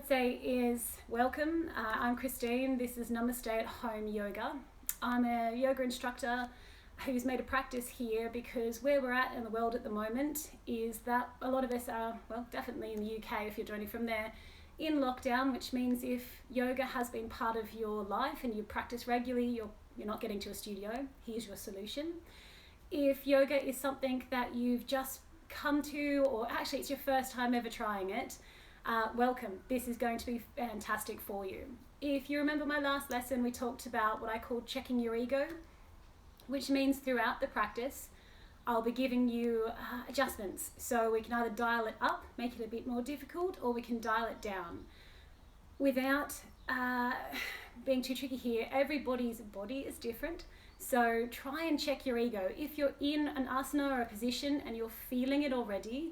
Namaste is welcome. I'm Christine. This is Namaste at Home Yoga. I'm a yoga instructor who's made a practice here because where we're at in the world at the moment is that a lot of us are, well, definitely in the UK if you're joining from there, in lockdown, which means if yoga has been part of your life and you practice regularly, you're not getting to a studio, here's your solution. If yoga is something that you've just come to, or actually it's your first time ever trying it, welcome. This is going to be fantastic for you. If you remember my last lesson, we talked about what I called checking your ego, which means throughout the practice, I'll be giving you adjustments. So we can either dial it up, make it a bit more difficult, or we can dial it down. Without being too tricky here, everybody's body is different. So try and check your ego. If you're in an asana or a position and you're feeling it already,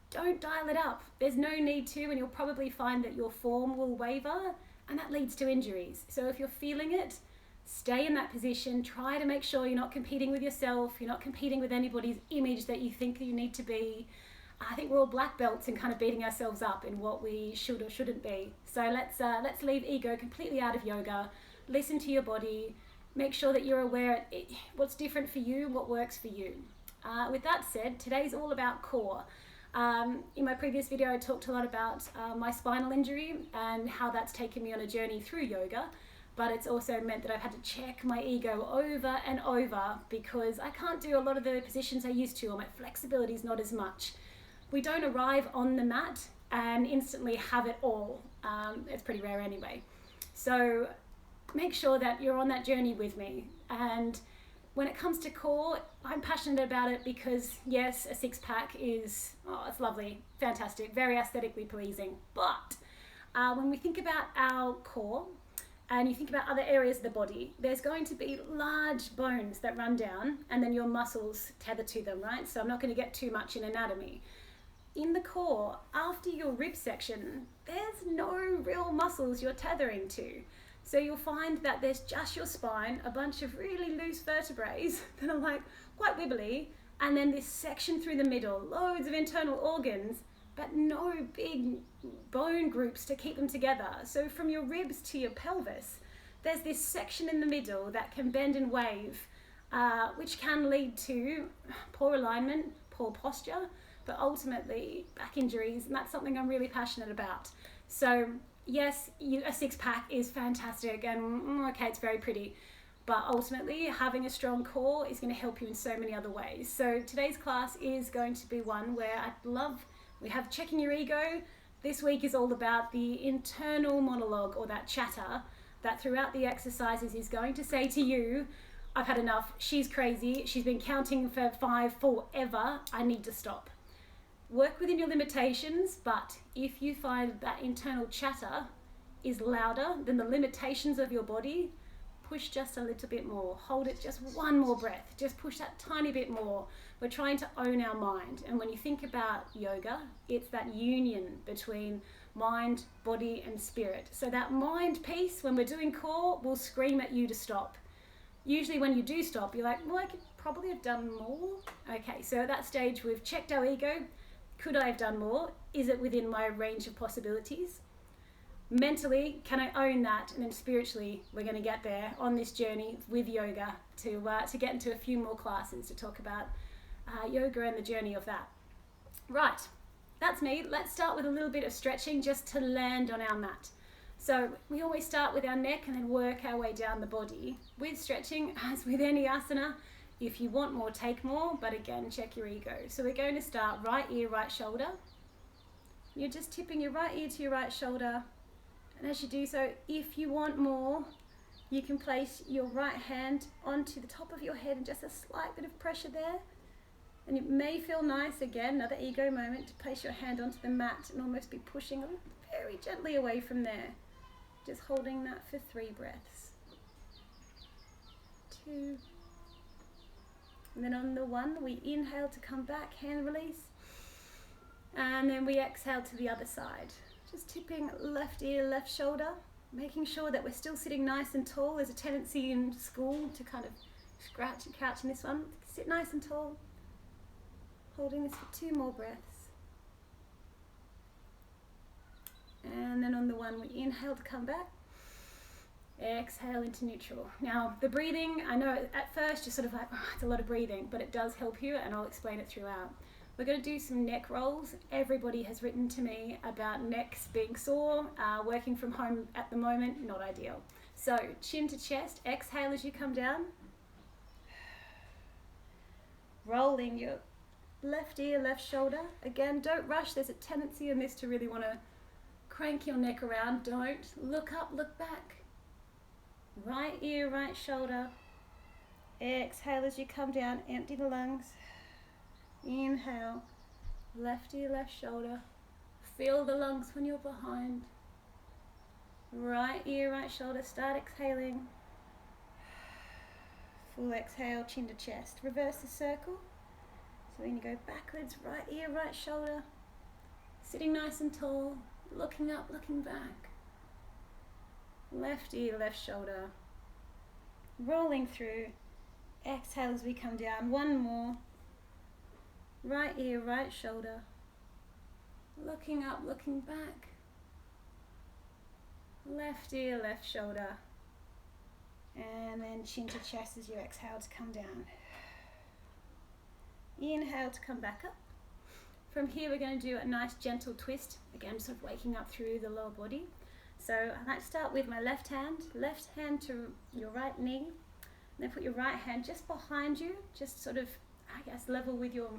don't dial it up. There's no need to, and you'll probably find that your form will waver and that leads to injuries. So if you're feeling it, stay in that position. Try to make sure you're not competing with yourself. You're not competing with anybody's image that you think you need to be. I think we're all black belts and kind of beating ourselves up in what we should or shouldn't be. So let's leave ego completely out of yoga. Listen to your body. Make sure that you're aware of what's different for you, what works for you. With that said, today's all about core. In my previous video, I talked a lot about my spinal injury and how that's taken me on a journey through yoga, but it's also meant that I've had to check my ego over and over because I can't do a lot of the positions I used to, or my flexibility is not as much. We don't arrive on the mat and instantly have it all. It's pretty rare anyway. So make sure that you're on that journey with me. And when it comes to core, I'm passionate about it because yes, a six-pack is, it's lovely, fantastic, very aesthetically pleasing. But when we think about our core and you think about other areas of the body, there's going to be large bones that run down and then your muscles tether to them, right? So I'm not going to get too much in anatomy. In the core, after your rib section, there's no real muscles you're tethering to. So you'll find that there's just your spine, a bunch of really loose vertebrae that are like quite wibbly, and then this section through the middle, loads of internal organs, but no big bone groups to keep them together. So from your ribs to your pelvis, there's this section in the middle that can bend and wave, which can lead to poor alignment, poor posture, but ultimately back injuries, and that's something I'm really passionate about. So yes, a six-pack is fantastic and okay, it's very pretty, but ultimately having a strong core is going to help you in so many other ways. So today's class is going to be one where we have checking your ego. This week is all about the internal monologue, or that chatter that throughout the exercises is going to say to you, I've had enough, she's crazy, she's been counting for 5 forever, I need to stop. Work within your limitations, but if you find that internal chatter is louder than the limitations of your body, push just a little bit more. Hold it just one more breath. Just push that tiny bit more. We're trying to own our mind. And when you think about yoga, it's that union between mind, body, and spirit. So that mind piece, when we're doing core, will scream at you to stop. Usually when you do stop, you're like, well, I could probably have done more. Okay, so at that stage, we've checked our ego. Could I have done more? Is it within my range of possibilities? Mentally, can I own that? And then spiritually, we're going to get there on this journey with yoga to get into a few more classes to talk about yoga and the journey of that. Right, that's me. Let's start with a little bit of stretching just to land on our mat. So we always start with our neck and then work our way down the body. With stretching, as with any asana, if you want more, take more, but again, check your ego. So we're going to start right ear, right shoulder. You're just tipping your right ear to your right shoulder. And as you do so, if you want more, you can place your right hand onto the top of your head and just a slight bit of pressure there. And it may feel nice, again, another ego moment, to place your hand onto the mat and almost be pushing very gently away from there. Just holding that for 3 breaths. 2. And then on the 1, we inhale to come back, hand release. And then we exhale to the other side. Just tipping left ear, left shoulder, making sure that we're still sitting nice and tall. There's a tendency in school to kind of scratch and couch in this one. Sit nice and tall. Holding this for 2 more breaths. And then on one. We inhale to come back. Exhale into neutral. Now the breathing, I know at first you're sort of like, oh, it's a lot of breathing, but it does help you, and I'll explain it throughout. We're going to do some neck rolls. Everybody has written to me about necks being sore. Working from home at the moment, not ideal. So chin to chest, exhale as you come down. Rolling your left ear, left shoulder. Again, don't rush. There's a tendency in this to really want to crank your neck around. Don't. Look up, look back. Right ear, right shoulder. Exhale as you come down, empty the lungs. Inhale, left ear, left shoulder. Feel the lungs when you're behind. Right ear, right shoulder, start exhaling. Full exhale, chin to chest. Reverse the circle. So then you go backwards, right ear, right shoulder. Sitting nice and tall, looking up, looking back. Left ear, left shoulder. Rolling through. Exhale as we come down. One more. Right ear, right shoulder. Looking up, looking back. Left ear, left shoulder. And then chin to chest as you exhale to come down. Inhale to come back up. From here we're going to do a nice gentle twist. Again, sort of waking up through the lower body. So I like to start with my left hand to your right knee. Then put your right hand just behind you, just sort of, I guess, level with your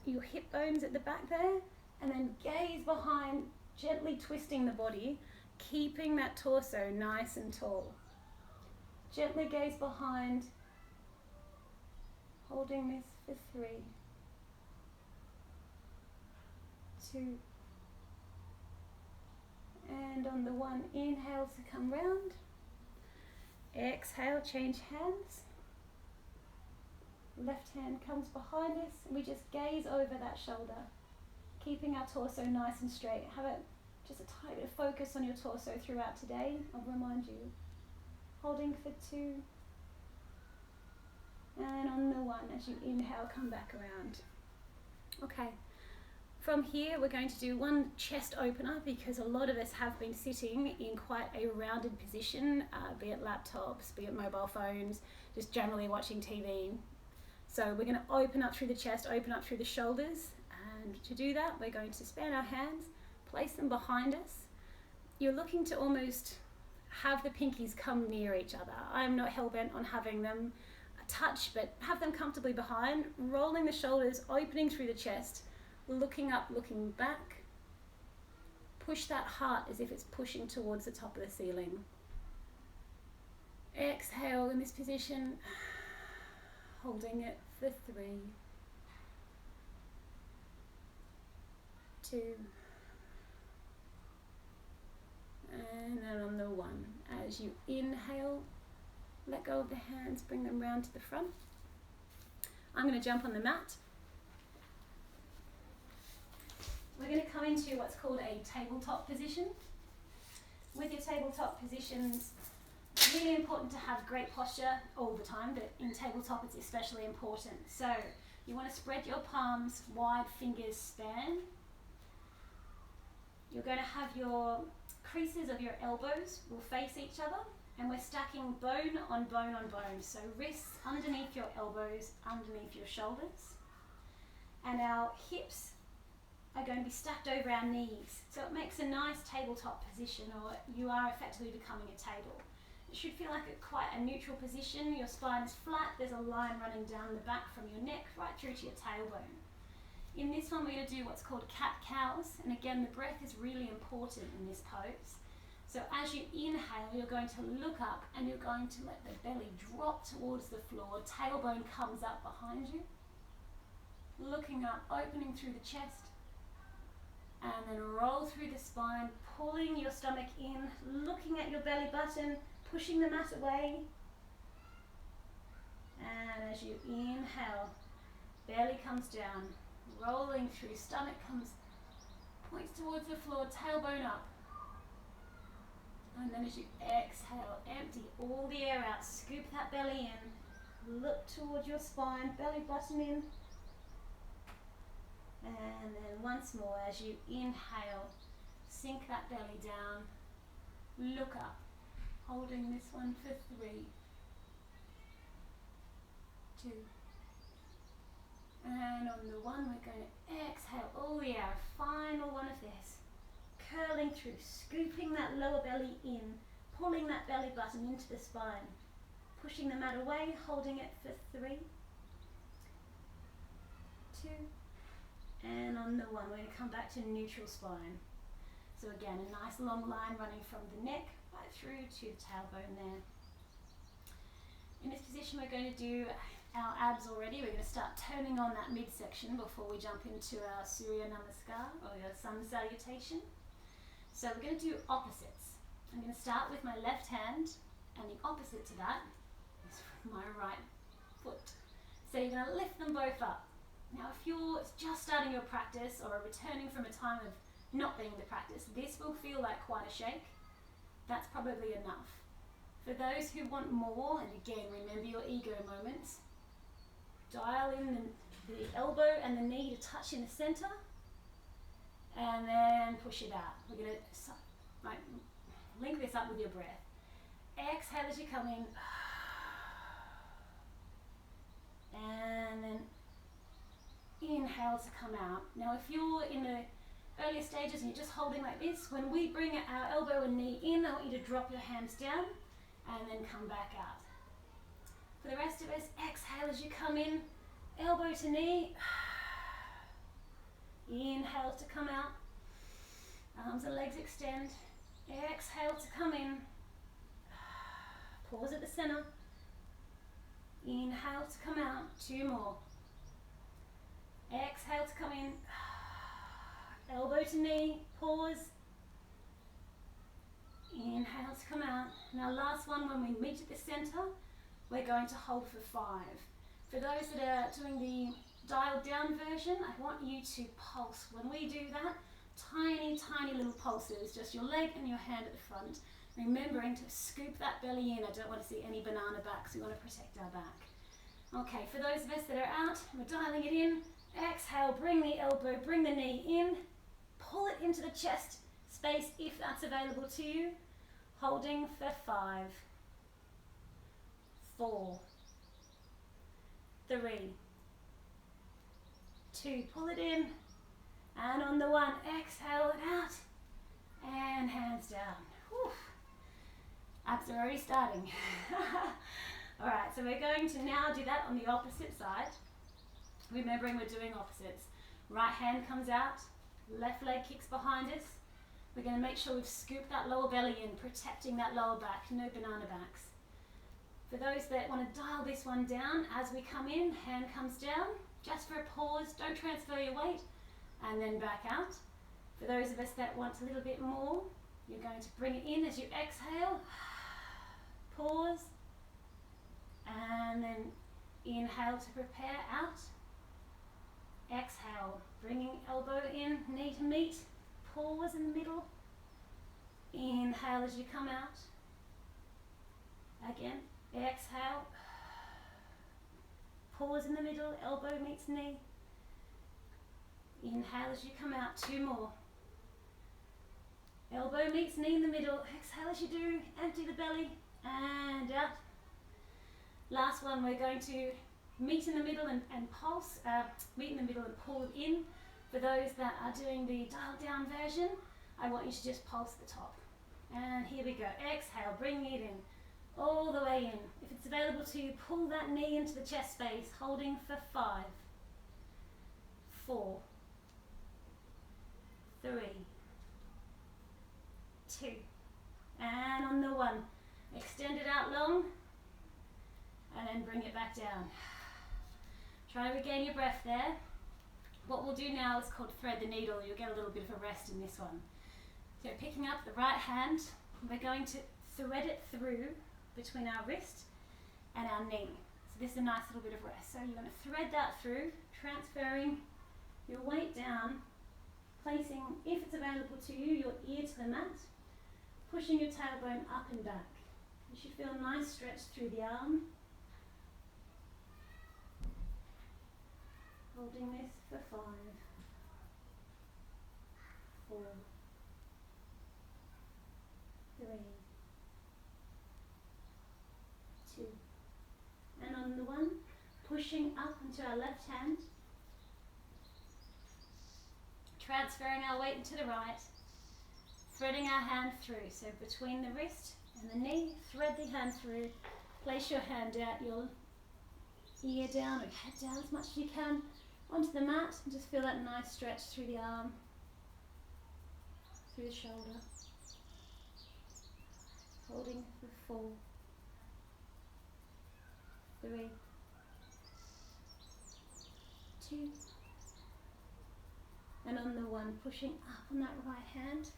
hip bones at the back there. And then gaze behind, gently twisting the body, keeping that torso nice and tall. Gently gaze behind, holding this for 3, 2, and on the 1, inhale to come round. Exhale, change hands. Left hand comes behind us, and we just gaze over that shoulder, keeping our torso nice and straight. Have just a tiny bit of focus on your torso throughout today. I'll remind you. Holding for 2. And on the 1, as you inhale, come back around. Okay. From here, we're going to do one chest opener because a lot of us have been sitting in quite a rounded position, be it laptops, be it mobile phones, just generally watching TV. So we're going to open up through the chest, open up through the shoulders. And to do that, we're going to span our hands, place them behind us. You're looking to almost have the pinkies come near each other. I'm not hell-bent on having them touch, but have them comfortably behind, rolling the shoulders, opening through the chest, looking up, looking back. Push that heart as if it's pushing towards the top of the ceiling. Exhale in this position, holding it for 3, 2, and then on the 1. As you inhale, let go of the hands, bring them round to the front. I'm going to jump on the mat. We're going to come into what's called a tabletop position. With your tabletop positions, it's really important to have great posture all the time, but in tabletop it's especially important. So you want to spread your palms wide, fingers span. You're going to have your creases of your elbows will face each other, and we're stacking bone on bone on bone. So wrists underneath your elbows, underneath your shoulders, and our hips are going to be stacked over our knees. So it makes a nice tabletop position, or you are effectively becoming a table. It should feel like quite a neutral position. Your spine is flat, there's a line running down the back from your neck right through to your tailbone. In this one we're going to do what's called cat-cows, and again the breath is really important in this pose. So as you inhale, you're going to look up and you're going to let the belly drop towards the floor, tailbone comes up behind you. Looking up, opening through the chest, and then roll through the spine, pulling your stomach in, looking at your belly button, pushing the mat away. And as you inhale, belly comes down, rolling through, stomach points towards the floor, tailbone up. And then as you exhale, empty all the air out, scoop that belly in, look towards your spine, belly button in. And then once more, as you inhale, Sink that belly down. Look up. Holding this one for 3, 2. And on the 1, we're going to exhale. Oh yeah, final one of this. Curling through, scooping that lower belly in, pulling that belly button into the spine. Pushing the mat away, holding it for 3, 2. And on the 1, we're going to come back to neutral spine. So again, a nice long line running from the neck right through to the tailbone there. In this position, we're going to do our abs already. We're going to start turning on that midsection before we jump into our Surya Namaskar or your sun salutation. So we're going to do opposites. I'm going to start with my left hand, and the opposite to that is my right foot. So you're going to lift them both up. Now if you're just starting your practice or returning from a time of not being in the practice, this will feel like quite a shake. That's probably enough. For those who want more, and again, remember your ego moments, dial in the elbow and the knee to touch in the center, and then push it out. We're going to link this up with your breath. Exhale as you come in, and then inhale to come out. Now if you're in the earlier stages and you're just holding like this, when we bring our elbow and knee in, I want you to drop your hands down and then come back out. For the rest of us, exhale as you come in, elbow to knee, inhale to come out, arms and legs extend, exhale to come in, pause at the center, inhale to come out, 2 more, exhale to come in, elbow to knee, pause, inhale to come out. Now last one, when we meet at the center, we're going to hold for 5. For those that are doing the dialed down version, I want you to pulse. When we do that, tiny, tiny little pulses, just your leg and your hand at the front, remembering to scoop that belly in. I don't want to see any banana backs, we want to protect our back. Okay, for those of us that are out, we're dialing it in. Exhale, bring the elbow, bring the knee in, pull it into the chest space if that's available to you. Holding for 5, 4, 3, 2, pull it in, and on the 1, exhale it out, and hands down. Whew. Abs are already starting. Alright, so we're going to now do that on the opposite side. Remembering we're doing opposites. Right hand comes out, left leg kicks behind us. We're going to make sure we've scooped that lower belly in, protecting that lower back, no banana backs. For those that want to dial this one down, as we come in, hand comes down, just for a pause, don't transfer your weight, and then back out. For those of us that want a little bit more, you're going to bring it in as you exhale, pause, and then inhale to prepare out. Exhale, bringing elbow in, knee to meet, pause in the middle, inhale as you come out, again, exhale, pause in the middle, elbow meets knee, inhale as you come out, 2 more, elbow meets knee in the middle, exhale as you do, empty the belly, and out. Last one, we're going to meet in the middle and pulse, meet in the middle and pull in. For those that are doing the dial down version, I want you to just pulse the top. And here we go, exhale, bring it in, all the way in. If it's available to you, pull that knee into the chest space, holding for 5, 4, 3, 2, and on the 1, extend it out long, and then bring it back down. Try to regain your breath there. What we'll do now is called thread the needle. You'll get a little bit of a rest in this one. So picking up the right hand, we're going to thread it through between our wrist and our knee. So this is a nice little bit of rest. So you're going to thread that through, transferring your weight down, placing, if it's available to you, your ear to the mat, pushing your tailbone up and back. You should feel a nice stretch through the arm. Holding this for 5, 4, pushing up into our left hand, transferring our weight into the right, threading our hand through. So between the wrist and the knee, thread the hand through, place your hand out, your ear down or head down as much as you can onto the mat, and just feel that nice stretch through the arm, through the shoulder. Holding for 4, 3, 2, and on the 1, pushing up on that right hand,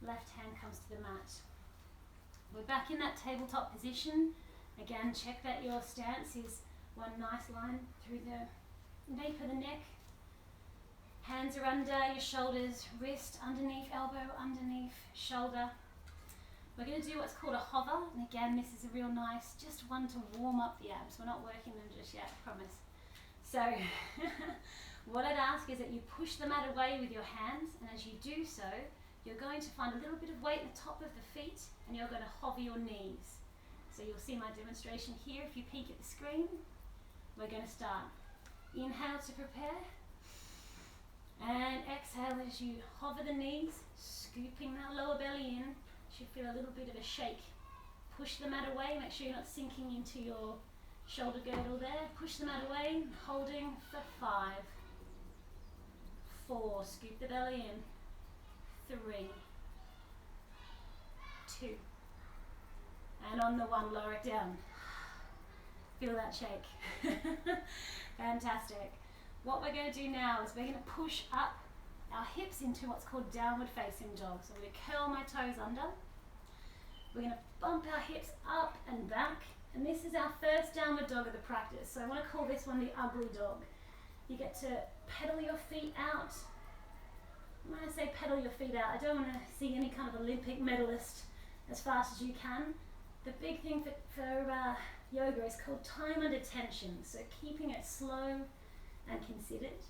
left hand comes to the mat. We're back in that tabletop position. Again, check that your stance is one nice line through the nape of the neck. Hands are under your shoulders, wrist underneath, elbow underneath, shoulder. We're going to do what's called a hover, and again, this is a real nice, just one to warm up the abs. We're not working them just yet, I promise. So, what I'd ask is that you push the mat away with your hands, and as you do so, you're going to find a little bit of weight at the top of the feet, and you're going to hover your knees. So you'll see my demonstration here if you peek at the screen. We're going to start. Inhale to prepare, and exhale as you hover the knees, scooping that lower belly in. Should feel a little bit of a shake. Push the mat away, make sure you're not sinking into your shoulder girdle there. Push the mat away, holding for 5, 4, scoop the belly in, 3, 2, and on the 1, lower it down. Feel that shake. Fantastic. What we're going to do now is we're going to push up our hips into what's called downward facing dog. So I'm going to curl my toes under. We're going to bump our hips up and back. And this is our first downward dog of the practice. So I want to call this one the ugly dog. You get to pedal your feet out. When I say pedal your feet out, I don't want to see any kind of Olympic medalist as fast as you can. The big thing for yoga is called time under tension. So keeping it slow and considered.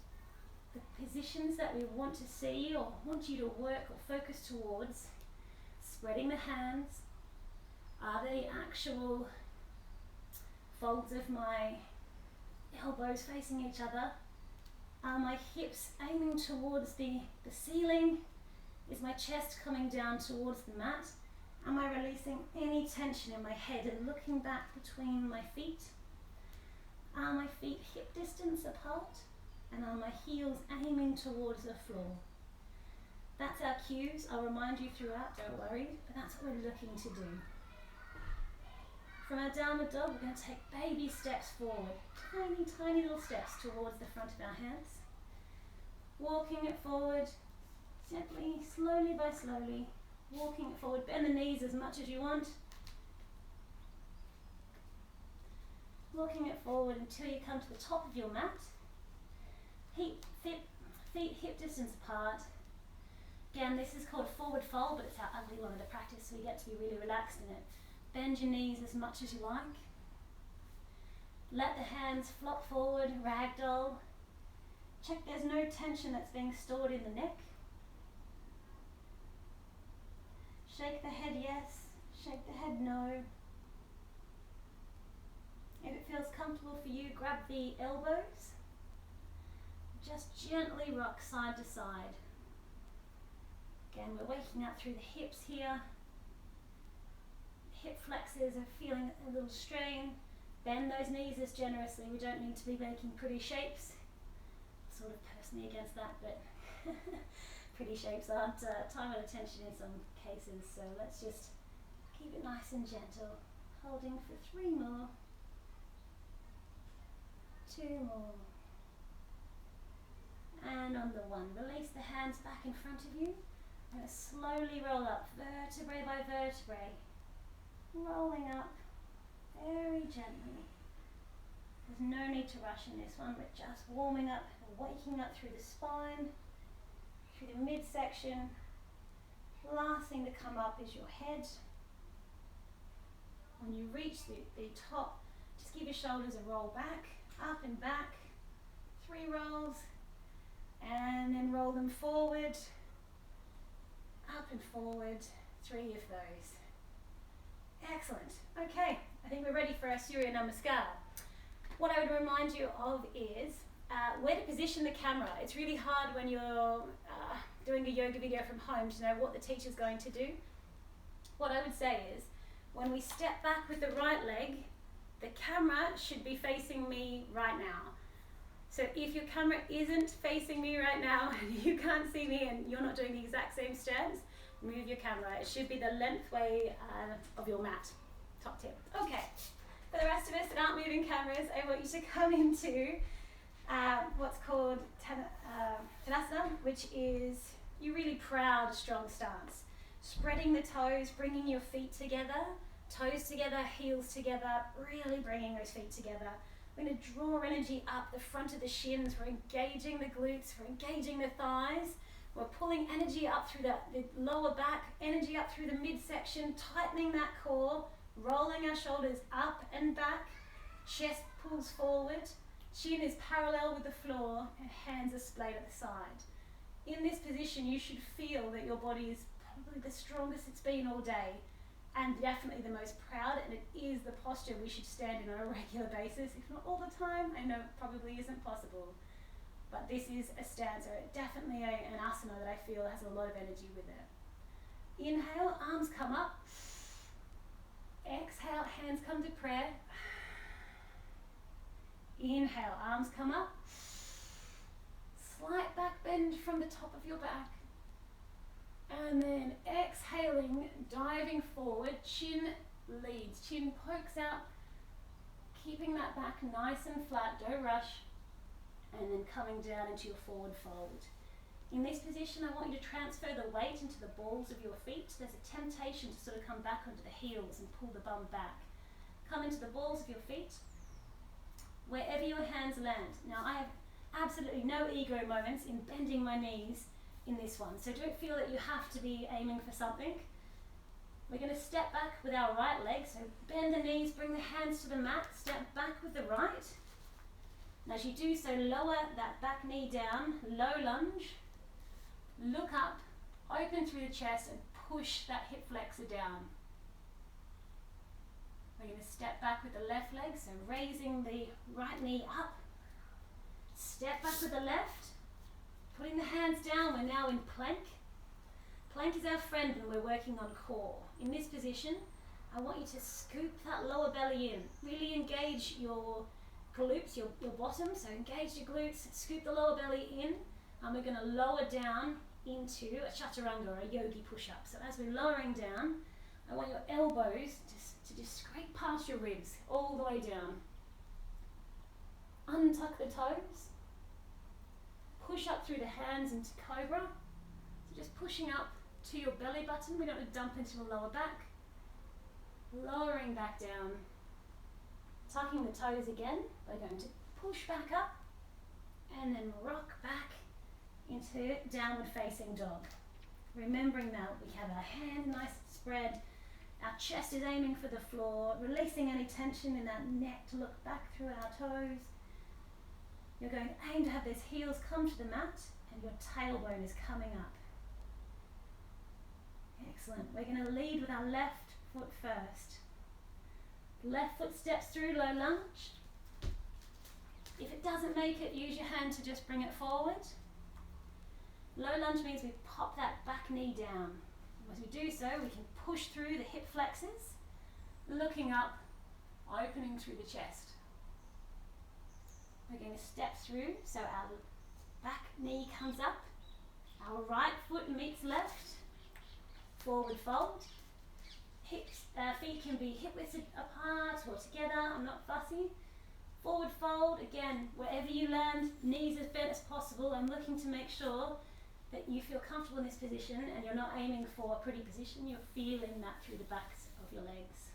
The positions that we want to see or want you to work or focus towards, spreading the hands, are they actual folds of my elbows facing each other? Are my hips aiming towards the ceiling? Is my chest coming down towards the mat? Am I releasing any tension in my head and looking back between my feet? Are my feet hip distance apart? And are my heels aiming towards the floor? That's our cues. I'll remind you throughout, don't worry, but that's what we're looking to do. From our downward dog, we're going to take baby steps forward. Tiny, tiny little steps towards the front of our hands. Walking it forward, gently, slowly by slowly. Walking it forward. Bend the knees as much as you want. Walking it forward until you come to the top of your mat. Feet hip distance apart. Again, this is called forward fold, but it's our ugly one of the practice, so you get to be really relaxed in it. Bend your knees as much as you like. Let the hands flop forward, ragdoll. Check there's no tension that's being stored in the neck. Shake the head yes, shake the head no. If it feels comfortable for you, grab the elbows. Just gently rock side to side. Again, we're waking up through the hips here. Hip flexors are feeling a little strain. Bend those knees as generously. We don't need to be making pretty shapes. Sort of personally against that, but pretty shapes aren't time and attention in some cases. So let's just keep it nice and gentle. Holding for 3 more. 2 more. And on the 1, release the hands back in front of you. I'm going to slowly roll up, vertebrae by vertebrae. Rolling up very gently. There's no need to rush in this one. We're just warming up, waking up through the spine, through the midsection. Last thing to come up is your head. When you reach the top, just give your shoulders a roll back, up and back. 3 rolls. And then roll them forward, up and forward, 3 of those. Excellent. Okay, I think we're ready for our Surya Namaskar. what I would remind you of is where to position the camera. It's really hard when you're doing a yoga video from home to know what the teacher's going to do. What I would say is, when we step back with the right leg, the camera should be facing me right now. So if your camera isn't facing me right now and you can't see me and you're not doing the exact same stance, move your camera. It should be the length way of your mat. Top tip. Okay, for the rest of us that aren't moving cameras, I want you to come into what's called Tadasana, which is your really proud, strong stance. Spreading the toes, bringing your feet together, toes together, heels together, really bringing those feet together. We're going to draw energy up the front of the shins. We're engaging the glutes, we're engaging the thighs. We're pulling energy up through the lower back, energy up through the midsection, tightening that core, rolling our shoulders up and back, chest pulls forward, chin is parallel with the floor, and hands are splayed at the side. In this position, you should feel that your body is probably the strongest it's been all day, and definitely the most proud, and it is the posture we should stand in on a regular basis, if not all the time. I know it probably isn't possible, but this is a stanza, definitely an asana that I feel has a lot of energy with it. Inhale, arms come up. Exhale, hands come to prayer. Inhale, arms come up. Slight back bend from the top of your back. And then exhaling, diving forward, chin leads, chin pokes out, keeping that back nice and flat, don't rush, and then coming down into your forward fold. In this position, I want you to transfer the weight into the balls of your feet. There's a temptation to sort of come back onto the heels and pull the bum back. Come into the balls of your feet, wherever your hands land. Now, I have absolutely no ego moments in bending my knees in this one, so don't feel that you have to be aiming for something. We're going to step back with our right leg, so bend the knees, bring the hands to the mat, step back with the right. And as you do so, lower that back knee down, low lunge, look up, open through the chest and push that hip flexor down. We're going to step back with the left leg, so raising the right knee up, step back with the left, putting the hands down. We're now in plank. Plank is our friend when we're working on core. In this position, I want you to scoop that lower belly in. Really engage your glutes, your bottom, so engage your glutes, scoop the lower belly in, and we're going to lower down into a chaturanga, or a yogi push-up. So as we're lowering down, I want your elbows to just scrape past your ribs, all the way down. Untuck the toes. Push up through the hands into cobra. So just pushing up to your belly button. We don't want to dump into the lower back. Lowering back down. Tucking the toes again. We're going to push back up and then rock back into downward facing dog. Remembering that we have our hand nice and spread. Our chest is aiming for the floor. Releasing any tension in that neck to look back through our toes. You're going to aim to have those heels come to the mat and your tailbone is coming up. Excellent. We're going to lead with our left foot first. Left foot steps through, low lunge. If it doesn't make it, use your hand to just bring it forward. Low lunge means we pop that back knee down. As we do so, we can push through the hip flexors, looking up, opening through the chest. We're going to step through, so our back knee comes up, our right foot meets left, forward fold. Feet can be hip width apart or together, I'm not fussy. Forward fold, again, wherever you land, knees as bent as possible. I'm looking to make sure that you feel comfortable in this position and you're not aiming for a pretty position, you're feeling that through the backs of your legs.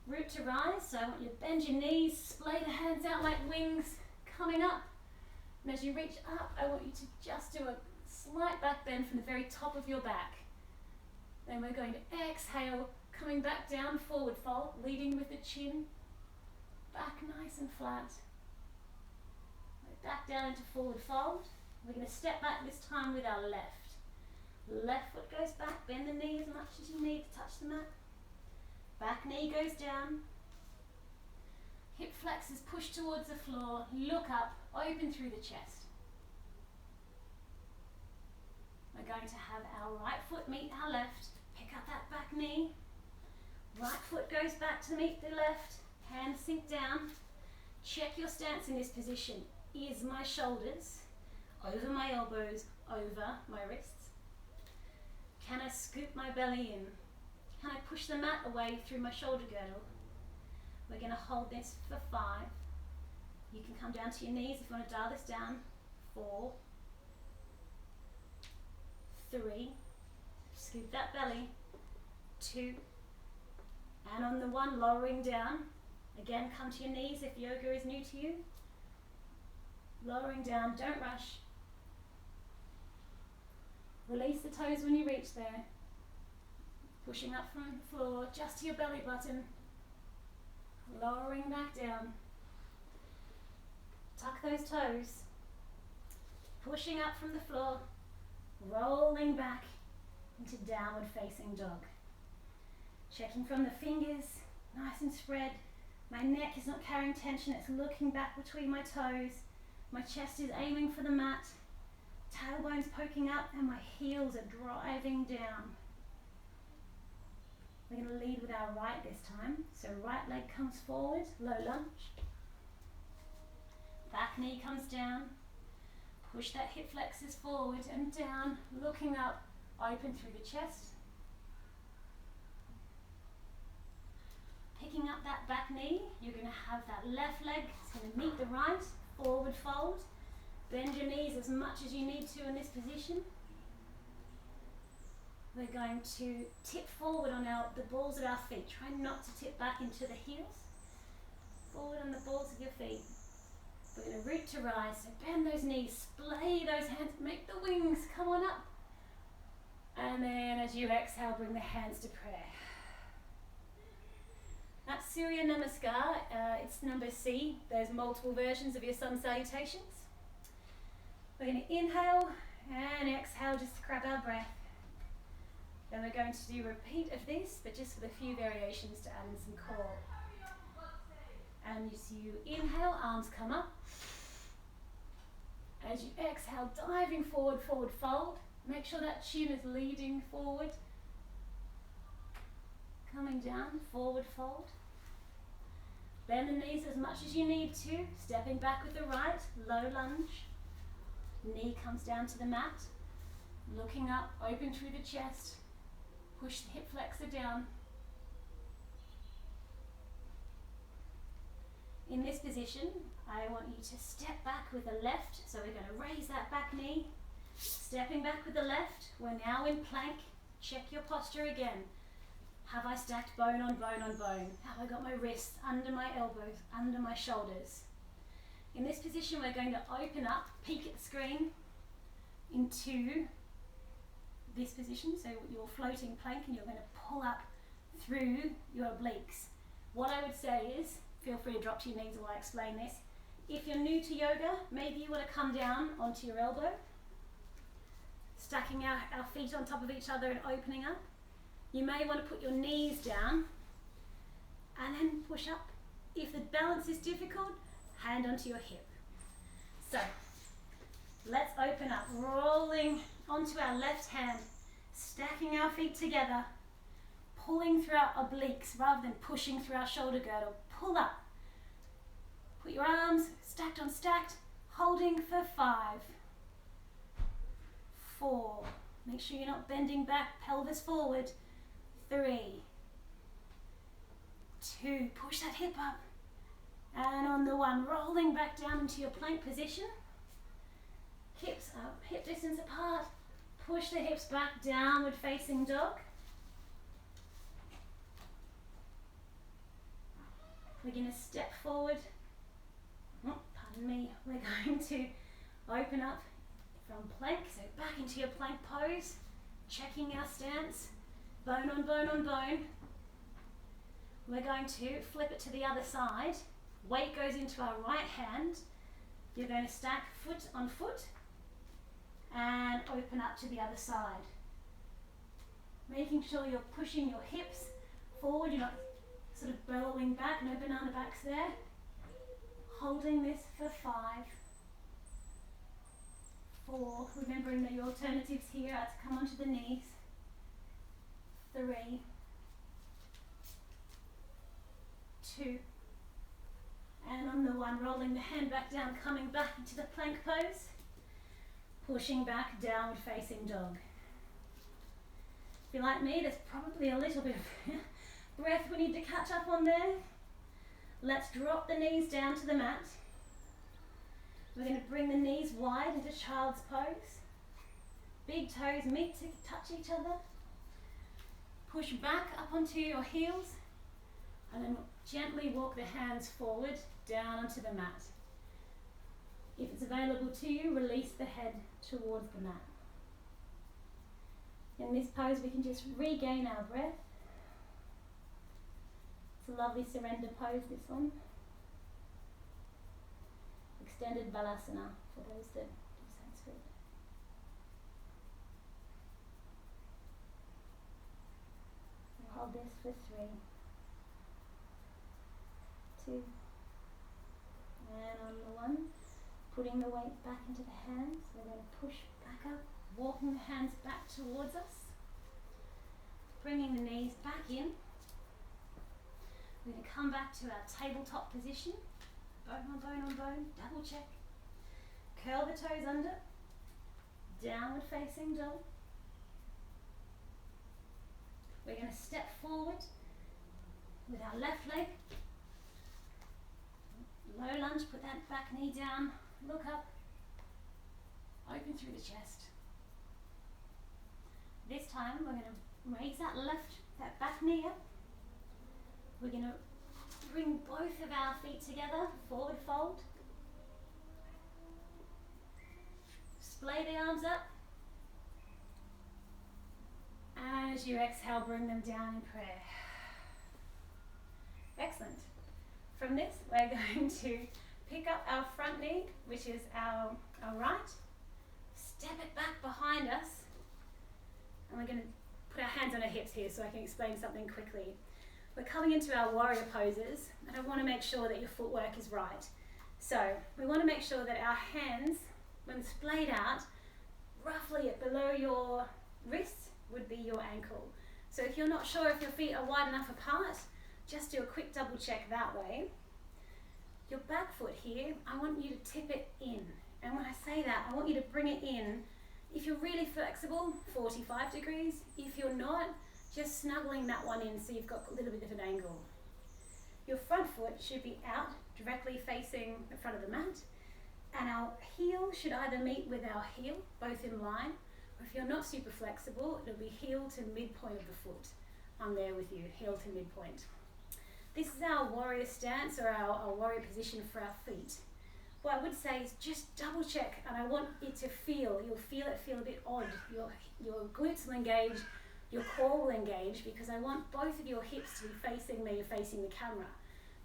Root to rise, so I want you to bend your knees, splay the hands out like wings, coming up. And as you reach up, I want you to just do a slight back bend from the very top of your back. Then we're going to exhale, coming back down, forward fold, leading with the chin, back nice and flat. Back down into forward fold. We're going to step back this time with our left. Left foot goes back, bend the knee as much as you need to touch the mat. Back knee goes down. Hip flexors push towards the floor, look up, open through the chest. We're going to have our right foot meet our left, pick up that back knee. Right foot goes back to meet the left, hands sink down. Check your stance in this position. Is my shoulders over my elbows, over my wrists? Can I scoop my belly in? Can I push the mat away through my shoulder girdle? We're going to hold this for 5. You can come down to your knees if you want to dial this down. 4, 3, scoop that belly. 2, and on the 1, lowering down. Again, come to your knees if yoga is new to you. Lowering down, don't rush. Release the toes when you reach there. Pushing up from the floor, just to your belly button. Lowering back down. Tuck those toes. Pushing up from the floor, rolling back into downward facing dog. Checking from the fingers, nice and spread. My neck is not carrying tension, it's looking back between my toes. My chest is aiming for the mat. Tailbone's poking up and my heels are driving down. We're going to lead with our right this time. So right leg comes forward, low lunge. Back knee comes down. Push that hip flexors forward and down, looking up, open through the chest. Picking up that back knee, you're going to have that left leg, it's going to meet the right, forward fold. Bend your knees as much as you need to in this position. We're going to tip forward on the balls of our feet. Try not to tip back into the heels. Forward on the balls of your feet. We're going to root to rise, so bend those knees, splay those hands, make the wings come on up. And then as you exhale, bring the hands to prayer. That's Surya Namaskar, it's number C. There's multiple versions of your sun salutations. We're going to inhale and exhale just to grab our breath. Then we're going to do a repeat of this, but just with a few variations to add in some core. And as you inhale, arms come up. As you exhale, diving forward, forward fold. Make sure that chin is leading forward. Coming down, forward fold. Bend the knees as much as you need to. Stepping back with the right, low lunge. Knee comes down to the mat. Looking up, open through the chest. Push the hip flexor down. In this position, I want you to step back with the left. So we're going to raise that back knee. Stepping back with the left. We're now in plank. Check your posture again. Have I stacked bone on bone on bone? Have I got my wrists under my elbows, under my shoulders? In this position, we're going to open up, peek at the screen into this position. So you're floating plank and you're going to pull up through your obliques. What I would say is, feel free to drop to your knees while I explain this. If you're new to yoga, maybe you want to come down onto your elbow, stacking our feet on top of each other and opening up. You may want to put your knees down and then push up. If the balance is difficult, hand onto your hip. So, let's open up, rolling onto our left hand, stacking our feet together, pulling through our obliques rather than pushing through our shoulder girdle. Pull up. Put your arms stacked on stacked, holding for 5, 4. Make sure you're not bending back, pelvis forward. 3, 2, push that hip up. And on the 1, rolling back down into your plank position. Hips up, hip distance apart. Push the hips back, downward facing dog. We're going to step forward. Pardon me. We're going to open up from plank, so back into your plank pose. Checking our stance. Bone on bone on bone. We're going to flip it to the other side. Weight goes into our right hand. You're going to stack foot on foot and open up to the other side. Making sure you're pushing your hips forward, you're not sort of bellowing back, no banana backs there. Holding this for 5, 4, remembering that your alternatives here are to come onto the knees, 3, 2, and on the 1, rolling the hand back down, coming back into the plank pose, pushing back, downward facing dog. If you're like me, there's probably a little bit of breath we need to catch up on there. Let's drop the knees down to the mat. We're going to bring the knees wide into child's pose. Big toes meet to touch each other. Push back up onto your heels and then gently walk the hands forward down onto the mat. If it's available to you, release the head towards the mat. In this pose, we can just regain our breath. It's a lovely surrender pose, this one. Extended balasana for those that do Sanskrit. We'll hold this for 3, 2, and on the 1, putting the weight back into the hands. We're going to push back up, walking the hands back towards us, bringing the knees back in. We're going to come back to our tabletop position, bone on bone on bone, double check. Curl the toes under, downward facing dog. We're going to step forward with our left leg. Low lunge, put that back knee down, look up, open through the chest. This time we're going to raise that back knee up. We're going to bring both of our feet together, forward fold. Splay the arms up. And as you exhale, bring them down in prayer. Excellent. From this, we're going to pick up our front knee, which is our right, step it back behind us, and we're going to put our hands on our hips here so I can explain something quickly. We're coming into our warrior poses, and I want to make sure that your footwork is right. So we want to make sure that our hands, when splayed out, roughly below your wrists would be your ankle. So if you're not sure if your feet are wide enough apart, just do a quick double check that way. Your back foot here, I want you to tip it in. And when I say that, I want you to bring it in. If you're really flexible, 45 degrees. If you're not, just snuggling that one in so you've got a little bit of an angle. Your front foot should be out, directly facing the front of the mat. And our heel should either meet with our heel, both in line, or if you're not super flexible, it'll be heel to midpoint of the foot. I'm there with you, heel to midpoint. This is our warrior stance, or our warrior position for our feet. What I would say is just double check, and I want it to feel, you'll feel it feel a bit odd. Your glutes will engage, your core will engage, because I want both of your hips to be facing me, facing the camera.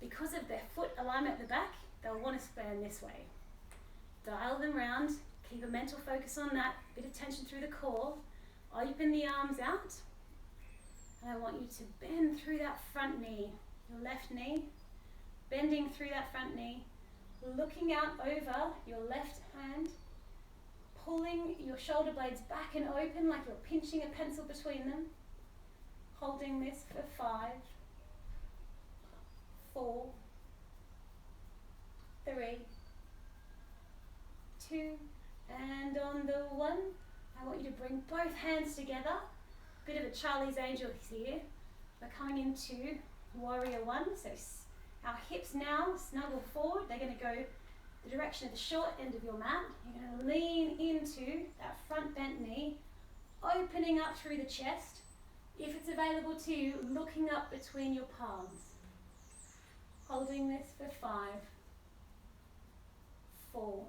Because of their foot alignment at the back, they'll want to span this way. Dial them round, keep a mental focus on that, bit of tension through the core, open the arms out, and I want you to bend through that front knee, your left knee, bending through that front knee, looking out over your left hand, pulling your shoulder blades back and open like you're pinching a pencil between them, holding this for 5, 4, 3, 2, and on the 1, I want you to bring both hands together. Bit of a Charlie's Angel here. We're coming into Warrior 1, so our hips now snuggle forward. They're going to go the direction of the short end of your mat. You're going to lean into that front bent knee, opening up through the chest. If it's available to you, looking up between your palms. Holding this for 5, 4,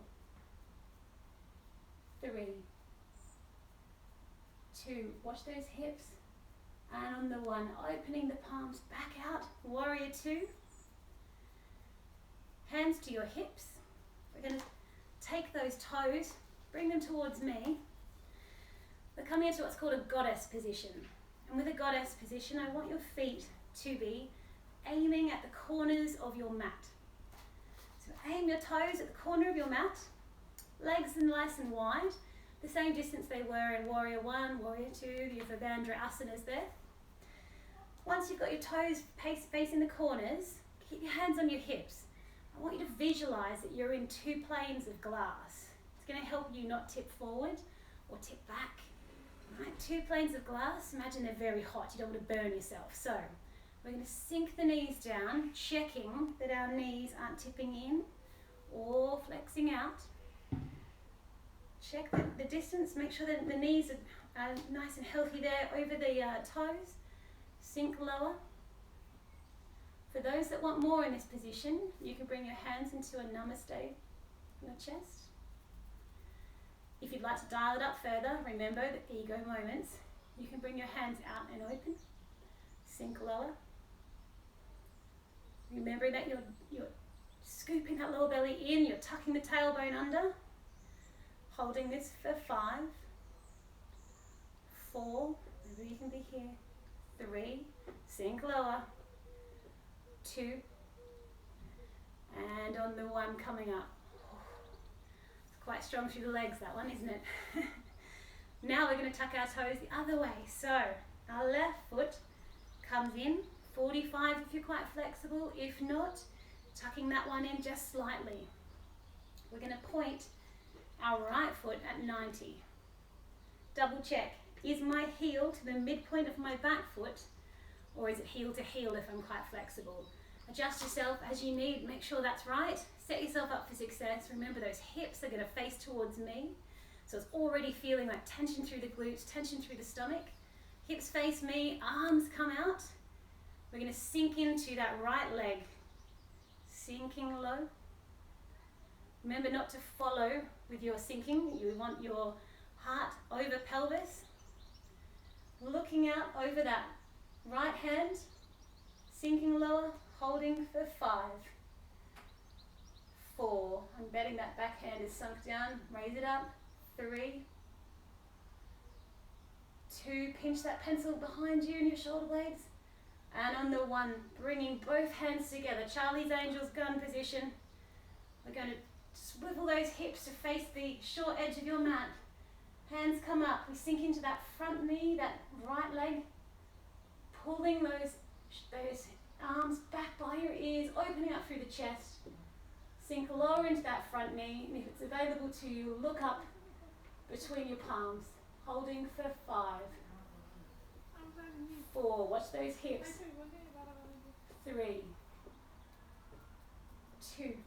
3, 2, watch those hips. And on the 1, opening the palms back out, Warrior 2. Hands to your hips. We're going to take those toes, bring them towards me. We're coming into what's called a goddess position. And with a goddess position, I want your feet to be aiming at the corners of your mat. So aim your toes at the corner of your mat, legs are nice and wide, the same distance they were in Warrior 1, Warrior 2, the Virabandra asanas there. Once you've got your toes facing the corners, keep your hands on your hips. I want you to visualize that you're in two planes of glass. It's going to help you not tip forward or tip back. Right, 2 planes of glass, imagine they're very hot, you don't want to burn yourself. So we're going to sink the knees down, checking that our knees aren't tipping in or flexing out. Check the distance, make sure that the knees are nice and healthy there over the toes. Sink lower. For those that want more in this position, you can bring your hands into a Namastay on your chest. If you'd like to dial it up further, remember the ego moments. You can bring your hands out and open. Sink lower. Remember that you're scooping that lower belly in, you're tucking the tailbone under. Holding this for 5, 4, maybe you can be here, 3, sink lower, 2, and on the 1 coming up. It's quite strong through the legs, that one, isn't it? Now we're going to tuck our toes the other way. So our left foot comes in, 45 if you're quite flexible. If not, tucking that one in just slightly. We're going to point our right foot at 90. Double check, is my heel to the midpoint of my back foot, or is it heel to heel if I'm quite flexible? Adjust yourself as you need, make sure that's right. Set yourself up for success. Remember those hips are going to face towards me. So it's already feeling like tension through the glutes, tension through the stomach. Hips face me, arms come out. We're going to sink into that right leg. Sinking low. Remember not to follow with your sinking. You want your heart over pelvis. Looking out over that right hand. Sinking lower, holding for 5, 4. I'm betting that back hand is sunk down. Raise it up. 3, 2. Pinch that pencil behind you in your shoulder blades. And on the 1, bringing both hands together. Charlie's Angels gun position. We're going to swivel those hips to face the short edge of your mat. Hands come up. We sink into that front knee, that right leg. Pulling those arms back by your ears, opening up through the chest. Sink lower into that front knee. And if it's available to you, look up between your palms. Holding for 5, 4. Watch those hips. 3, 2.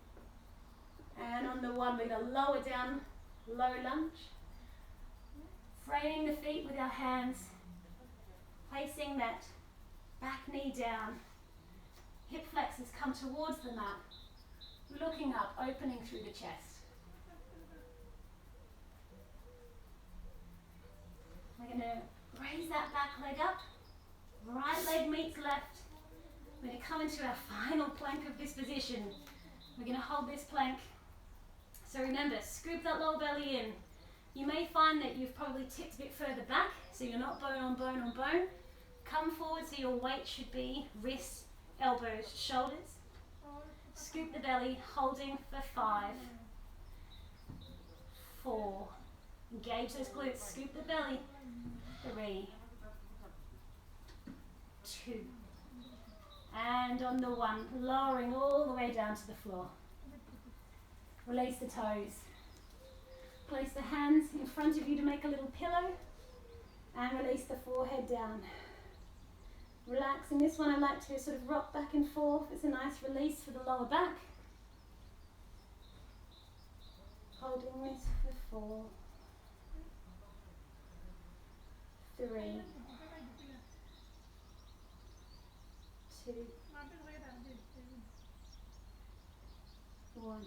And on the 1, we're going to lower down, low lunge. Framing the feet with our hands. Placing that back knee down. Hip flexors come towards the mat. Looking up, opening through the chest. We're going to raise that back leg up. Right leg meets left. We're going to come into our final plank of this position. We're going to hold this plank. So remember, scoop that lower belly in. You may find that you've probably tipped a bit further back, so you're not bone on bone on bone. Come forward so your weight should be wrists, elbows, shoulders. Scoop the belly, holding for 5, 4. Engage those glutes, scoop the belly. 3, 2. And on the 1, lowering all the way down to the floor. Release the toes. Place the hands in front of you to make a little pillow. And release the forehead down. Relax. In this one I like to sort of rock back and forth. It's a nice release for the lower back. Holding this for 4, 3, 2, 1.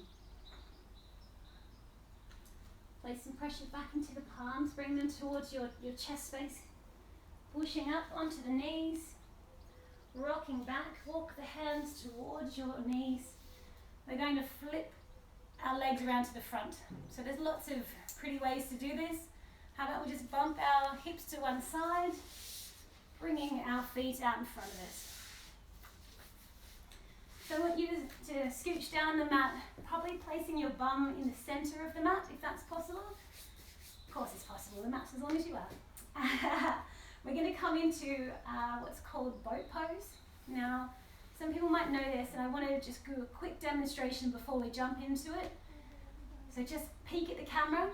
Place some pressure back into the palms, bring them towards your chest space. Pushing up onto the knees, rocking back, walk the hands towards your knees. We're going to flip our legs around to the front. So there's lots of pretty ways to do this. How about we just bump our hips to one side, bringing our feet out in front of us. So I want you to scooch down on the mat, probably placing your bum in the center of the mat, if that's possible. Of course it's possible, the mat's as long as you are. We're going to come into what's called boat pose. Now, some people might know this, and I want to just do a quick demonstration before we jump into it. So just peek at the camera.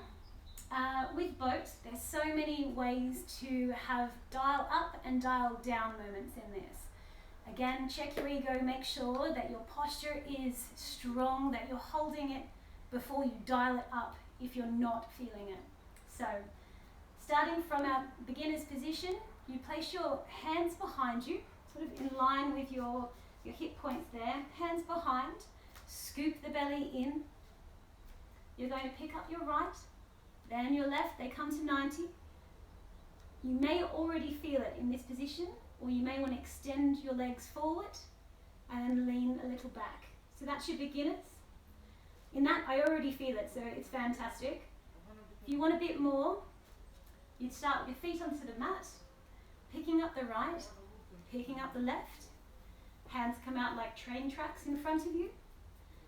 With boats, there's so many ways to have dial up and dial down moments in this. Again, check your ego, make sure that your posture is strong, that you're holding it before you dial it up if you're not feeling it. So, starting from our beginner's position, you place your hands behind you, sort of in line with your hip points there, hands behind, scoop the belly in. You're going to pick up your right, then your left, they come to 90. You may already feel it in this position, or you may want to extend your legs forward and lean a little back. So that's your beginners. In that, I already feel it, so it's fantastic. If you want a bit more, you'd start with your feet onto the mat, picking up the right, picking up the left. Hands come out like train tracks in front of you.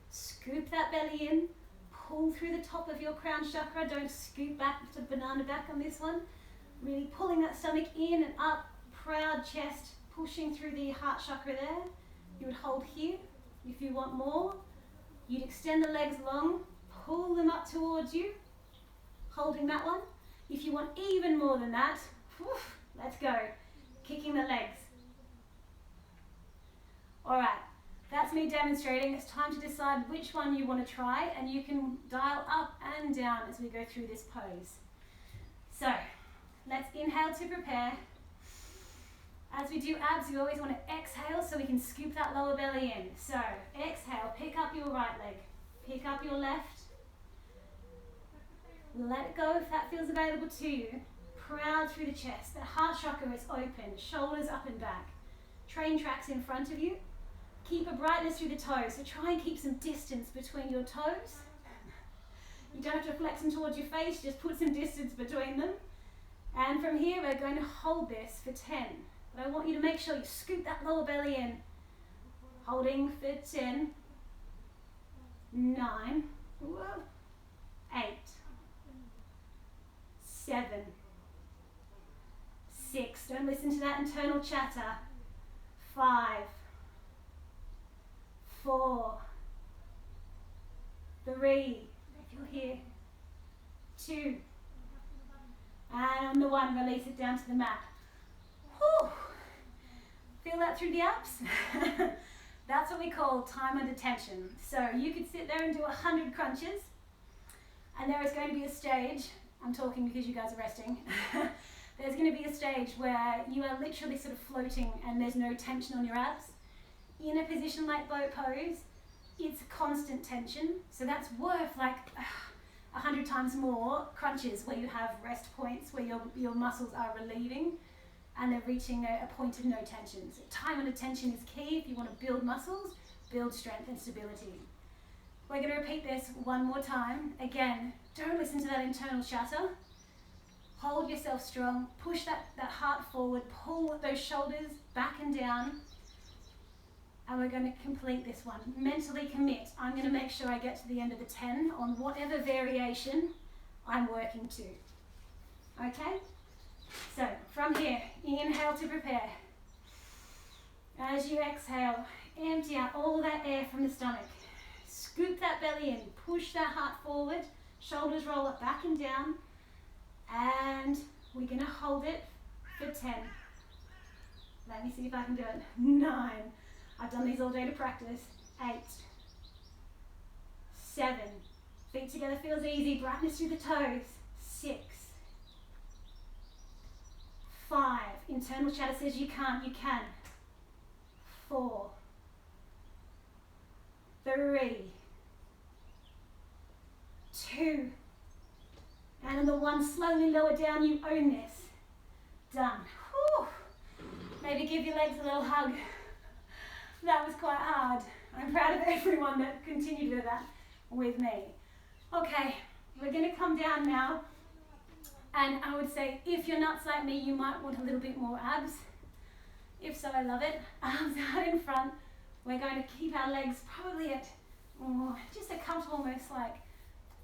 Scoop that belly in, pull through the top of your crown chakra. Don't scoop back to banana back on this one. Really pulling that stomach in and up. Proud chest, pushing through the heart chakra there. You would hold here. If you want more, you'd extend the legs long, pull them up towards you, holding that one. If you want even more than that, let's go. Kicking the legs. All right, that's me demonstrating. It's time to decide which one you want to try, and you can dial up and down as we go through this pose. So, let's inhale to prepare. As we do abs, you always want to exhale so we can scoop that lower belly in. So, exhale, pick up your right leg, pick up your left. Let it go if that feels available to you. Proud through the chest. The heart chakra is open, shoulders up and back. Train tracks in front of you. Keep a brightness through the toes, so try and keep some distance between your toes. You don't have to flex them towards your face, just put some distance between them. And from here, we're going to hold this for 10. But I want you to make sure you scoop that lower belly in. Holding for 10, 9, 8, 7, 6. Don't listen to that internal chatter. 5, 4, 3, if you're here, 2, and on the 1, release it down to the mat. Whew. Feel that through the abs? That's what we call time under tension. So you could sit there and do 100 crunches, and there is going to be a stage, I'm talking because you guys are resting, there's going to be a stage where you are literally sort of floating and there's no tension on your abs. In a position like boat pose, it's constant tension, so that's worth like 100 times more crunches where you have rest points where your muscles are relieving and they're reaching a point of no tension. So time under tension is key if you want to build muscles, build strength and stability. We're going to repeat this one more time. Again, don't listen to that internal chatter. Hold yourself strong, push that heart forward, pull those shoulders back and down. And we're going to complete this one. Mentally commit. I'm going to make sure I get to the end of the 10 on whatever variation I'm working to. Okay? So, from here, inhale to prepare. As you exhale, empty out all that air from the stomach. Scoop that belly in, push that heart forward, shoulders roll up back and down, and we're going to hold it for 10. Let me see if I can do it. 9. I've done these all day to practice. 8. 7. Feet together feels easy, brightness through the toes. 6. 5. Internal chatter says you can't, you can. 4. 3. 2. And on the 1, slowly lower down, you own this. Done. Whew. Maybe give your legs a little hug. That was quite hard. I'm proud of everyone that continued with that with me. Okay, we're going to come down now. And I would say, if you're nuts like me, you might want a little bit more abs. If so, I love it. Arms out in front, We're going to keep our legs probably at just a comfortable, almost like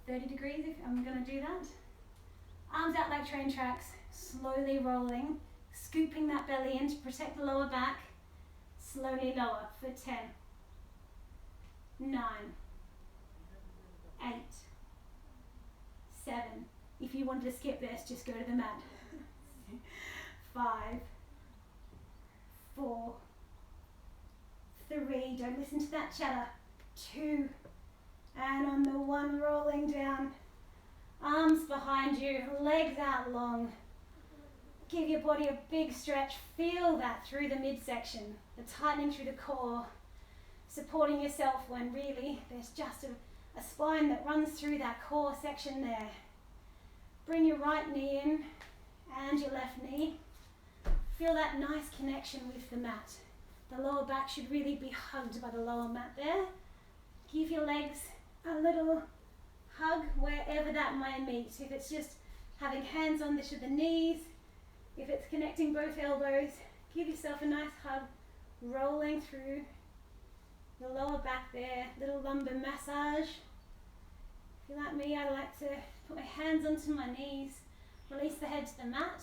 30 degrees if I'm going to do that. Arms out like train tracks, slowly rolling, scooping that belly in to protect the lower back. Slowly lower for 10, 9, 8, 7. If you wanted to skip this, just go to the mat. 5, 4, 3, don't listen to that chatter. 2, and on the 1, rolling down. Arms behind you, legs out long. Give your body a big stretch. Feel that through the midsection, the tightening through the core, supporting yourself when really there's just a spine that runs through that core section there. Bring your right knee in and your left knee. Feel that nice connection with the mat. The lower back should really be hugged by the lower mat there. Give your legs a little hug wherever that may meet. If it's just having hands on the knees, if it's connecting both elbows, give yourself a nice hug, rolling through the lower back there, little lumbar massage. If you're like me, I like to put my hands onto my knees, release the head to the mat.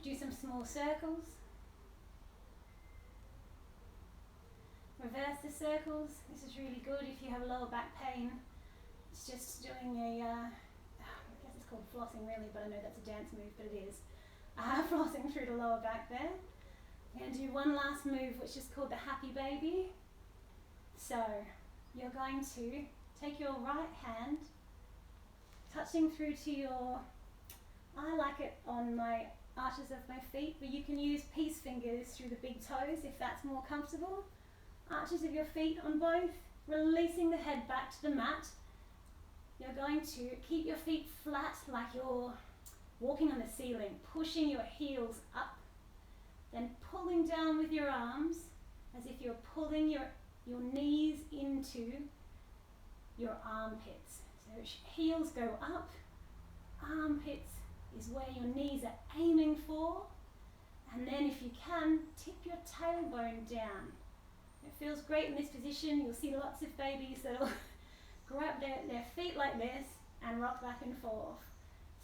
Do some small circles. Reverse the circles. This is really good if you have lower back pain. It's just doing I guess it's called flossing really, but I know that's a dance move, but it is. Flossing through the lower back there. We're going to do one last move, which is called the happy baby. So, you're going to take your right hand, touching through to your, I like it on my arches of my feet, but you can use peace fingers through the big toes if that's more comfortable. Arches of your feet on both, releasing the head back to the mat. You're going to keep your feet flat like you're walking on the ceiling, pushing your heels up, then pulling down with your arms as if you're pulling your knees into your armpits. So heels go up, armpits is where your knees are aiming for, and then if you can, tip your tailbone down. It feels great in this position. You'll see lots of babies that'll grab their feet like this and rock back and forth.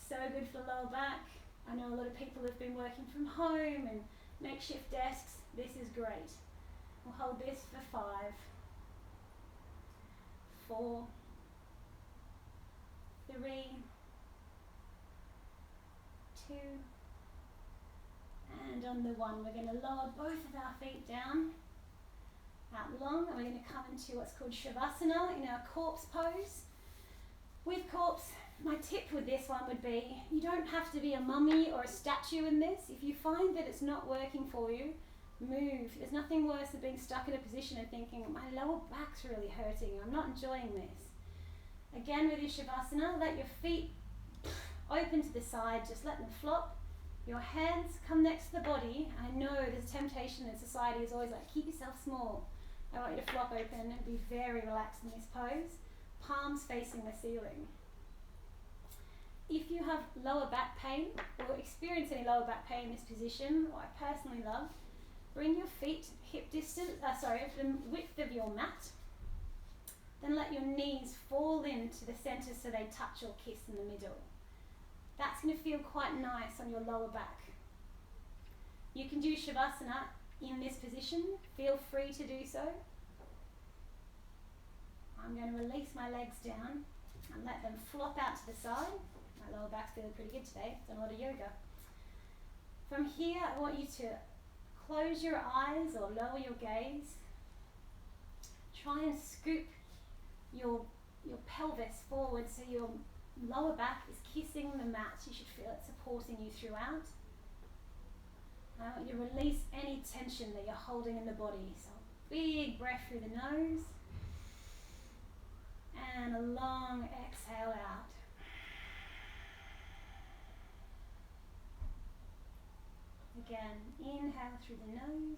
So good for the lower back. I know a lot of people have been working from home and makeshift desks. This is great. We'll hold this for 5, 4, 3, 2, and on the 1, we're going to lower both of our feet down, out long, and we're going to come into what's called Shavasana in our corpse pose. With corpse, my tip with this one would be, you don't have to be a mummy or a statue in this. If you find that it's not working for you, move. There's nothing worse than being stuck in a position and thinking, my lower back's really hurting, I'm not enjoying this. Again, with your Shavasana, let your feet open to the side, just let them flop. Your hands come next to the body. I know there's a temptation in society is always like, keep yourself small. I want you to flop open and be very relaxed in this pose. Palms facing the ceiling. If you have lower back pain or experience any lower back pain in this position, what I personally love, bring your feet hip distance, the width of your mat. Then let your knees fall into the center so they touch or kiss in the middle. That's going to feel quite nice on your lower back. You can do Shavasana in this position. Feel free to do so. I'm going to release my legs down and let them flop out to the side. My lower back's feeling pretty good today. Done a lot of yoga. From here, I want you to close your eyes or lower your gaze. Try and scoop your pelvis forward so your lower back is kissing the mat. You should feel it supporting you throughout. I want you to release any tension that you're holding in the body. So big breath through the nose and a long exhale out. Again, inhale through the nose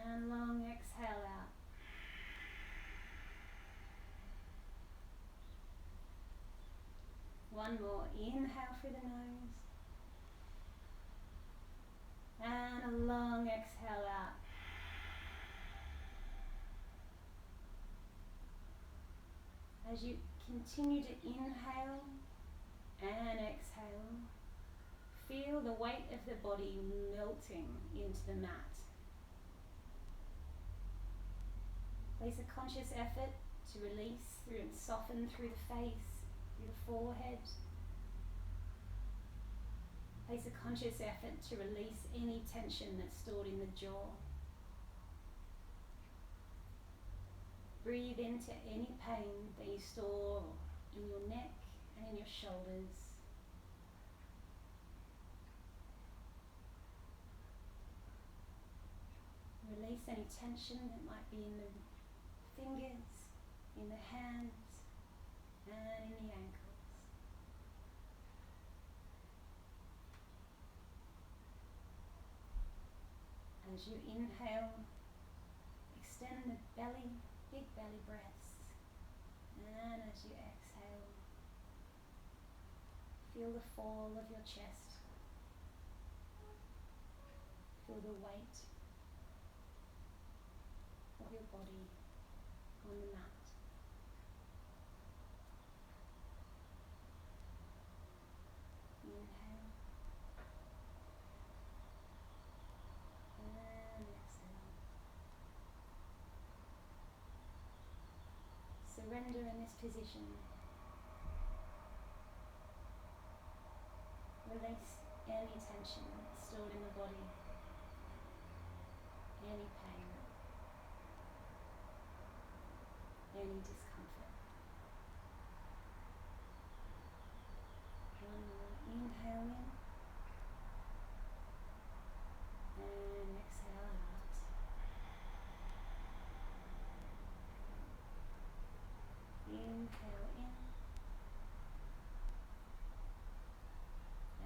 and long exhale out. One more, inhale through the nose As you continue to inhale and exhale, feel the weight of the body melting into the mat. Place a conscious effort to release through and soften through the face, through the forehead. Place a conscious effort to release any tension that's stored in the jaw. Breathe into any pain that you store in your neck and in your shoulders. Release any tension that might be in the fingers, in the hands, and in the ankles. As you inhale, extend the belly, big belly breaths. And as you exhale, feel the fall of your chest. Feel the weight of your body on the mat. Inhale and exhale. Surrender in this position. Release any tension stored in the body, any pain, any discomfort. One more inhale in and exhale out. Inhale in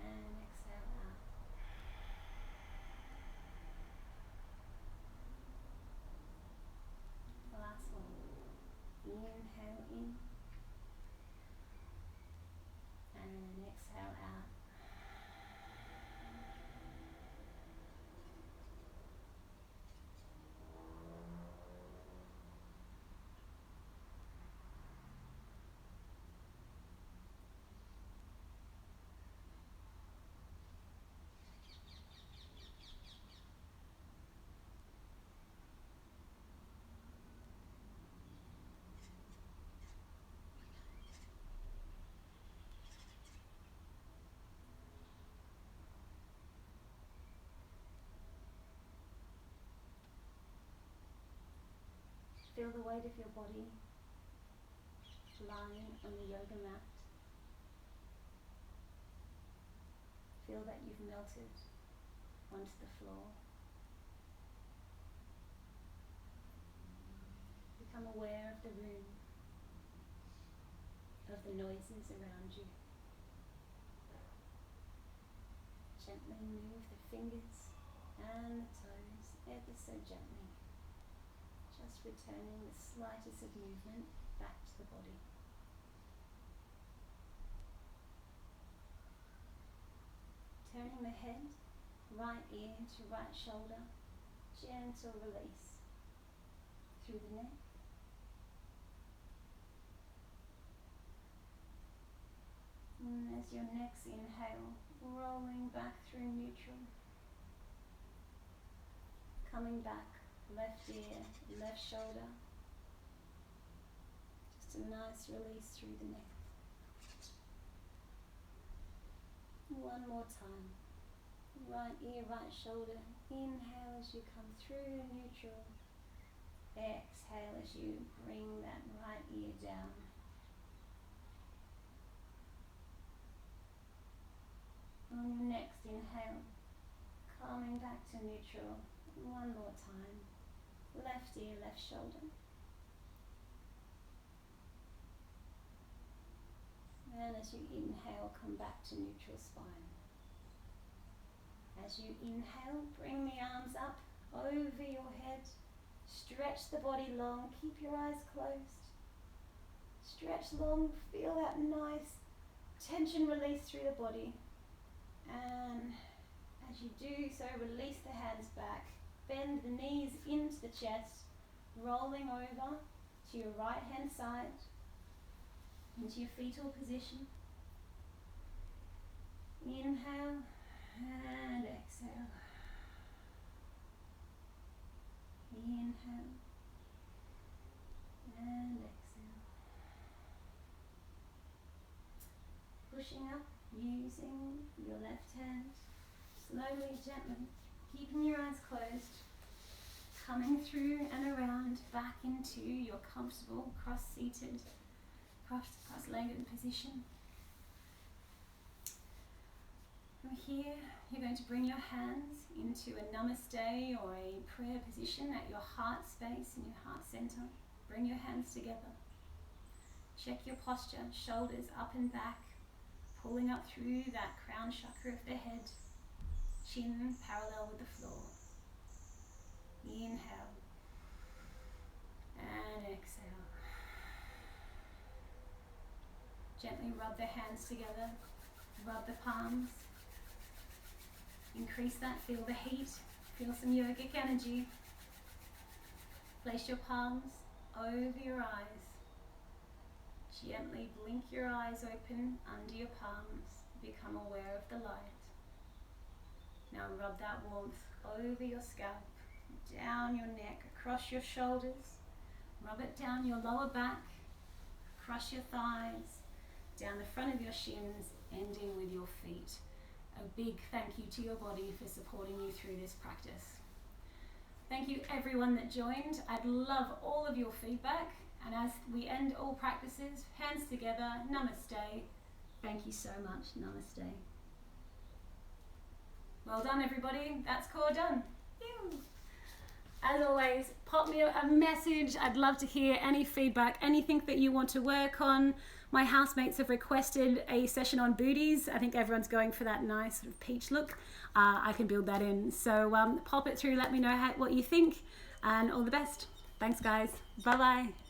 and exhale out. Last one. Inhale in and exhale out. Feel the weight of your body lying on the yoga mat. Feel that you've melted onto the floor. Become aware of the room, of the noises around you. Gently move the fingers and the toes ever so gently. Just returning the slightest of movement back to the body. Turning the head, right ear to right shoulder, gentle release through the neck. And as your next inhale, rolling back through neutral, coming back. Left ear, left shoulder. Just a nice release through the neck. One more time. Right ear, right shoulder. Inhale as you come through neutral. Exhale as you bring that right ear down. On your next inhale, coming back to neutral. One more time. Left ear, left shoulder. And as you inhale, come back to neutral spine. As you inhale, bring the arms up over your head. Stretch the body long. Keep your eyes closed. Stretch long. Feel that nice tension release through the body. And as you do so, release the hands back. Bend the knees into the chest, rolling over to your right hand side. into your fetal position. Inhale and exhale. Inhale and exhale. Pushing up using your left hand. Slowly, gently, keeping your eyes closed. Coming through and around back into your comfortable cross-seated, cross-legged position. From here, you're going to bring your hands into a Namaste or a prayer position at your heart space and your heart center. Bring your hands together. Check your posture, shoulders up and back, pulling up through that crown chakra of the head, chin parallel with the floor. Inhale and exhale. Gently rub the hands together, rub the palms. Increase that, feel the heat, feel some yogic energy. Place your palms over your eyes. Gently blink your eyes open under your palms. Become aware of the light. Now rub that warmth over your scalp, down your neck, across your shoulders. Rub it down your lower back, across your thighs, down the front of your shins, ending with your feet. A big thank you to your body for supporting you through this practice. Thank you everyone that joined. I'd love all of your feedback. And as we end all practices, hands together, namaste. Thank you so much, namaste. Well done everybody, that's core done. Ew. As always, pop me a message. I'd love to hear any feedback, anything that you want to work on. My housemates have requested a session on booties. I think everyone's going for that nice sort of peach look. I can build that in. So pop it through, let me know what you think, and all the best. Thanks guys, bye-bye.